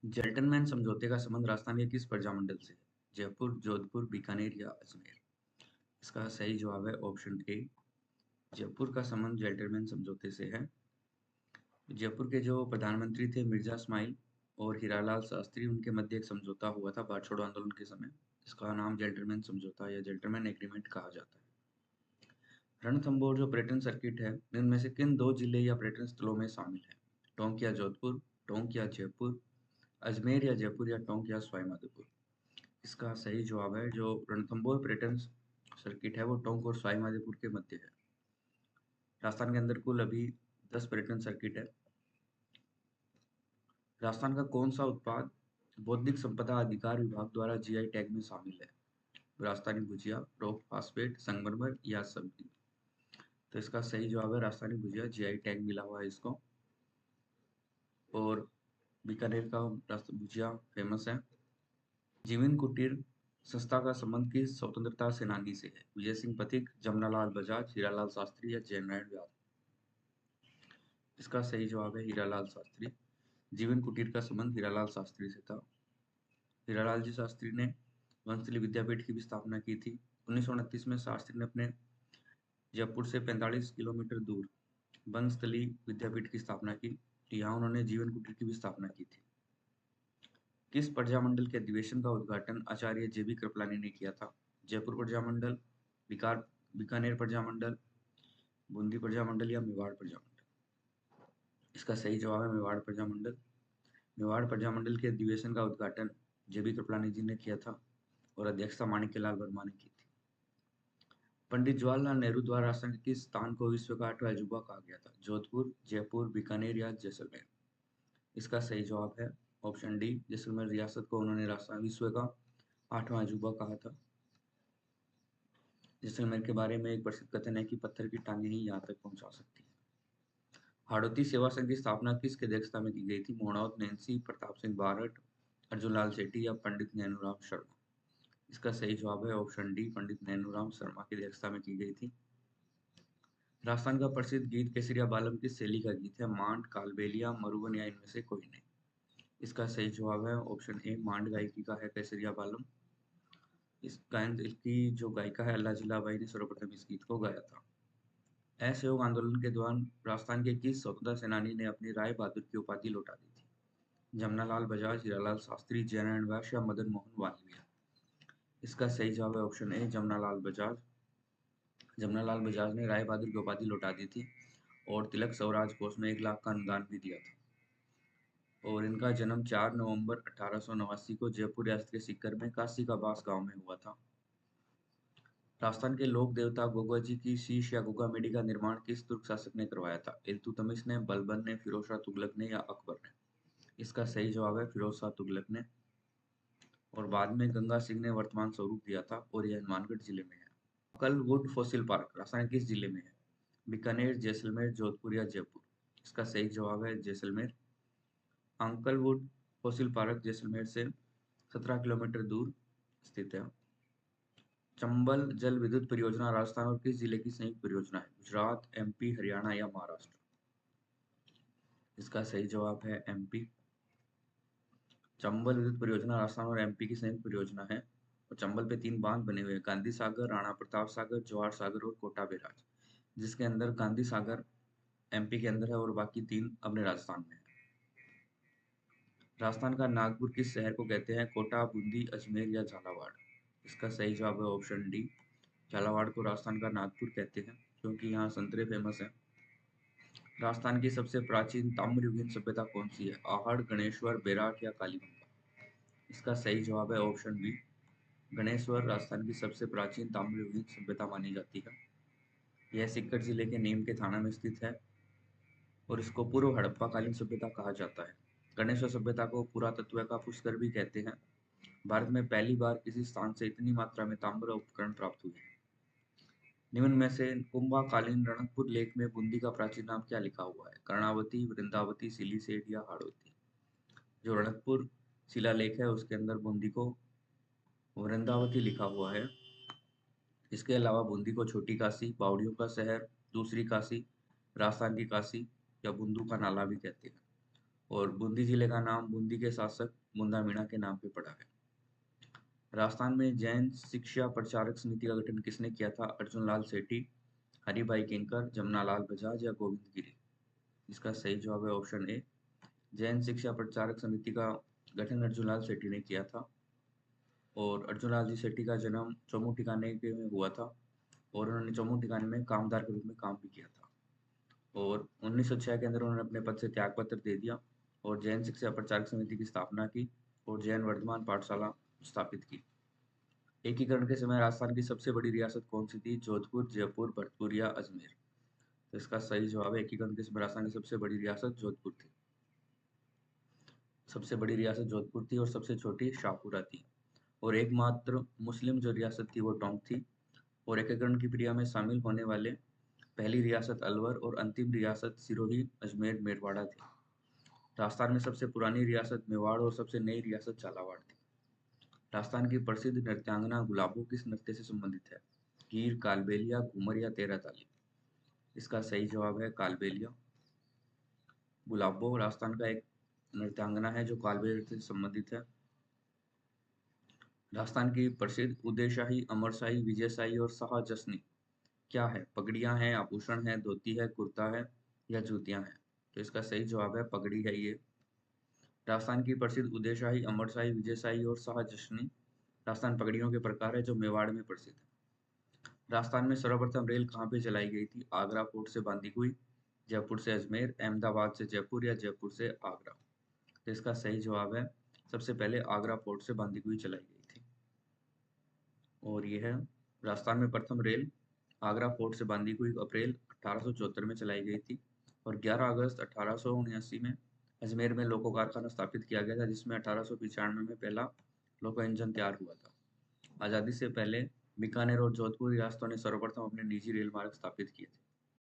Gentleman समझौते का संबंध राजस्थान के किस प्रजामंडल से है? जयपुर, जोधपुर, बीकानेर या अजमेर? इसका सही जवाब है ऑप्शन ए। जयपुर का संबंध जेंटलमैन समझौते से है। जयपुर के जो प्रधानमंत्री थे मिर्जा इस्माइल और हीरालाल शास्त्री, उनके मध्य एक समझौता हुआ था भारत छोड़ो आंदोलन के समय। इसका नाम जेंटलमैन समझौता या जेंटलमैन एग्रीमेंट कहा जाता है। रणथंभौर जो पर्यटन सर्किट है, इनमें से किन दो जिले या पर्यटन स्थलों में शामिल है? टोंक या जोधपुर, टोंक या जयपुर, अजमेर या जयपुर या टोंक या सवाईमाधोपुर? इसका सही जवाब है जो रणथंभौर पर्यटन सर्किट है वो टोंक और सवाईमाधोपुर के मध्य है। राजस्थान के अंदर कुल अभी 10 पर्यटन सर्किट है। राजस्थान का कौन सा उत्पाद बौद्धिक संपदा अधिकार विभाग द्वारा जीआई टैग में शामिल है? राजस्थानी भुजिया, रॉक फास्फेट, संगमरमर या सब्जी? तो इसका सही जवाब है राजस्थानी भुजिया, जीआई टैग मिला हुआ है इसको। और बीकानेर का भुजिया फेमस है। जीवन कुटीर संस्था का संबंध किस स्वतंत्रता सेनानी से है? विजय सिंह पथिक, जमनालाल बजाज, हीरालाल शास्त्री या जयनारायण व्यास? इसका सही जवाब है हीरालाल शास्त्री। जीवन कुटीर का संबंध हीरालाल शास्त्री से था। हीरालाल जी शास्त्री ने वनस्थली विद्यापीठ की भी स्थापना की थी। 1929 में शास्त्री ने अपने जयपुर से 45 किलोमीटर दूर वनस्थली विद्यापीठ की स्थापना की। यहाँ उन्होंने जीवन कुटीर की भी स्थापना की थी। किस प्रजामंडल के अधिवेशन का उद्घाटन आचार्य जेबी कृपलानी ने किया था? जयपुर प्रजामंडल, बीकानेर प्रजामंडल, बूंदी प्रजामंडल या मेवाड़ प्रजामंडल? इसका सही जवाब है मेवाड़ प्रजामंडल। मेवाड़ प्रजामंडल के अधिवेशन का उद्घाटन जेबी कृपलानी जी ने किया था और अध्यक्षता माणिक्यलाल वर्मा ने की थी। पंडित जवाहरलाल नेहरू द्वारा राजस्थान के किस स्थान को विश्व का 8वां अजूबा कहा गया था? जोधपुर, जयपुर, बीकानेर या जैसलमेर? इसका सही जवाब है ऑप्शन डी। जैसलमेर रियासत को उन्होंने राजस्थान विश्व का 8वां अजूबा कहा था। जैसलमेर के बारे में एक प्रसिद्ध कथन है कि पत्थर की टांगे ही यहाँ तक पहुंचा सकती है। हाड़ौती सेवा संघ की स्थापना किसकी अध्यक्षता में की गई थी? मोहनौत नैन्सी, प्रताप सिंह बारठ, अर्जुन लाल सेठी या पंडित नैनूराम शर्मा? इसका सही जवाब है ऑप्शन डी, पंडित नैनूराम शर्मा की अध्यक्षता में की गई थी। राजस्थान का प्रसिद्ध गीत केसरिया बालम किस शैली का गीत है? मांड, कालबेलिया, मरुवन या इनमें से कोई नहीं? इसका सही जवाब है ऑप्शन ए, मांड गायकी का है केसरिया बालम। इस गायन की जो गायिका है अल्लाह जिलाबाई ने सर्वप्रथम इस गीत को गाया था। असहयोग आंदोलन के दौरान राजस्थान के किस स्वतंत्रता सेनानी ने अपनी राय बहादुर की उपाधि लौटा दी थी? जमनालाल बजाज, हीरालाल शास्त्री, जयनारायण व्यास या मदन मोहन मालवीय? इसका सही जवाब है ऑप्शन ए, जमनालाल बजाज। जमनालाल बजाज ने राय बहादुर की उपाधि लौटा दी थी और तिलक स्वराज कोष में 1 लाख का अनुदान भी दिया था। और इनका जन्म 4 नवंबर 1889 को जयपुर रियासत के सीकर में काशी का बास गांव में हुआ था। राजस्थान के लोक देवता गोगा जी की शीश या गोगा मेडी का निर्माण किस तुर्क शासक ने करवाया था? इल्तुतमिश ने, बलबन ने, फिरोज शाह तुगलक ने या अकबर ने? इसका सही जवाब है फिरोज शाह तुगलक ने। और बाद में गंगा सिंह ने वर्तमान स्वरूप दिया था और यह हनुमानगढ़ जिले में है। अंकलवुड फॉसिल पार्क राजस्थान किस जिले में है? बीकानेर, जैसलमेर, जोधपुर या जयपुर? इसका सही जवाब है जैसलमेर। अंकलवुड फॉसिल पार्क जैसलमेर से 17 किलोमीटर दूर स्थित है। चंबल जल विद्युत परियोजना राजस्थान और किस जिले की संयुक्त परियोजना है? गुजरात, एमपी, हरियाणा या महाराष्ट्र? इसका सही जवाब है एमपी। चंबल विद्युत परियोजना राजस्थान और एमपी की संयुक्त परियोजना है और चंबल पे 3 बांध बने हुए हैं, गांधी सागर, राणा प्रताप सागर, जवाहर सागर और कोटा बैराज, जिसके अंदर गांधी सागर एमपी के अंदर है और बाकी 3 अपने राजस्थान में है। राजस्थान का नागपुर किस शहर को कहते हैं? कोटा, बूंदी, अजमेर या झालावाड़? इसका सही जवाब है ऑप्शन डी, झालावाड़ को राजस्थान का नागपुर कहते हैं क्योंकि यहाँ संतरे फेमस हैं। राजस्थान की सबसे प्राचीन ताम्रयुगीन सभ्यता कौन सी है? आहड़, गणेश्वर, बेराट या कालीबंगा? इसका सही जवाब है ऑप्शन बी, गणेश्वर राजस्थान की सबसे प्राचीन ताम्रयुगीन सभ्यता मानी जाती है। यह सीकर जिले के नीम के थाना में स्थित है और इसको पूर्व हड़प्पा कालीन सभ्यता कहा जाता है। गणेश्वर सभ्यता को पुरातत्व का पुष्कर भी कहते हैं। भारत में पहली बार किसी स्थान से इतनी मात्रा में ताम्र उपकरण प्राप्त हुए हैं। निम्न में से कुंभाकालीन रणकपुर लेख में बूंदी का प्राचीन नाम क्या लिखा हुआ है? कर्णावती, वृंदावती, सिलीसेट या हाड़ौती? जो रणकपुर शिलालेख है उसके अंदर बूंदी को वृंदावती लिखा हुआ है। इसके अलावा बूंदी को छोटी काशी, बावड़ियों का शहर, दूसरी काशी, राजस्थान की काशी या बूंदू का नाला भी कहते हैं। और बूंदी जिले का नाम बूंदी के शासक मुंदा मीणा के नाम पे पड़ा है। राजस्थान में जैन शिक्षा प्रचारक समिति का गठन किसने किया था? अर्जुन लाल सेठी, हरिभाई किंकर, जमनालाल बजाज या गोविंद गिरी? इसका सही जवाब है ऑप्शन ए। जैन शिक्षा प्रचारक समिति का गठन अर्जुन लाल सेठी ने किया था। और अर्जुन लाल जी सेठी का जन्म चौमू ठिकाने के में हुआ था और उन्होंने चौमू ठिकाने में कामदार के रूप में काम भी किया था। और 1906 के अंदर उन्होंने अपने पद से त्यागपत्र दे दिया और जैन शिक्षा प्रचारक समिति की स्थापना की और जैन वर्धमान पाठशाला स्थापित की। एकीकरण के समय राजस्थान की सबसे बड़ी रियासत कौन सी थी? जोधपुर, जयपुर, भरतपुर या अजमेर? तो इसका सही जवाब है एकीकरण के समय राजस्थान की सबसे बड़ी रियासत जोधपुर थी। सबसे बड़ी रियासत जोधपुर थी और सबसे छोटी शाहपुरा थी। और एकमात्र मुस्लिम जो रियासत थी वो टोंक थी। और एकीकरण की प्रक्रिया में शामिल होने वाले पहली रियासत अलवर और अंतिम रियासत सिरोही, अजमेर, मेरवाड़ा थी। राजस्थान में सबसे पुरानी रियासत मेवाड़ और सबसे नई रियासत झालावाड़ थी। राजस्थान की प्रसिद्ध नृत्यांगना गुलाबो किस नृत्य से संबंधित है? गीर, कालबेलिया, घूमर या तेरह ताली? इसका सही जवाब है कालबेलिया। गुलाबो राजस्थान का एक नृत्यांगना है जो कालबेलिया नृत्य से संबंधित है। राजस्थान की प्रसिद्ध उदयशाही, अमरशाही, विजयशाही और शाहजस्नी क्या है? पगड़ियां हैं, आभूषण है, धोती है, कुर्ता है या जूतियां हैं? तो इसका सही जवाब है पगड़ी है ये। राजस्थान की प्रसिद्ध उदयशाही, अमरशाही, विजयशाही और शाहजस्नी राजस्थान पगड़ियों के प्रकार है जो मेवाड़ में प्रसिद्ध है। राजस्थान में सर्वप्रथम रेल कहाँ पे चलाई गई थी? आगरा फोर्ट से बांदीकुई, जयपुर से अजमेर, अहमदाबाद से जयपुर या जयपुर से आगरा? तो इसका सही जवाब है सबसे पहले आगरा फोर्ट से बांदीकुई चलाई गई थी। और यह है राजस्थान में प्रथम रेल आगरा फोर्ट से बांदीकुई अप्रैल 1874 में चलाई गई थी। और 11 अगस्त 1879 में अजमेर में लोको कारखाना स्थापित किया गया था जिसमें 1895 में पहला लोको इंजन तैयार हुआ था। आज़ादी से पहले बीकानेर और जोधपुर रियासतों ने सर्वप्रथम अपने निजी रेल मार्ग स्थापित किए थे।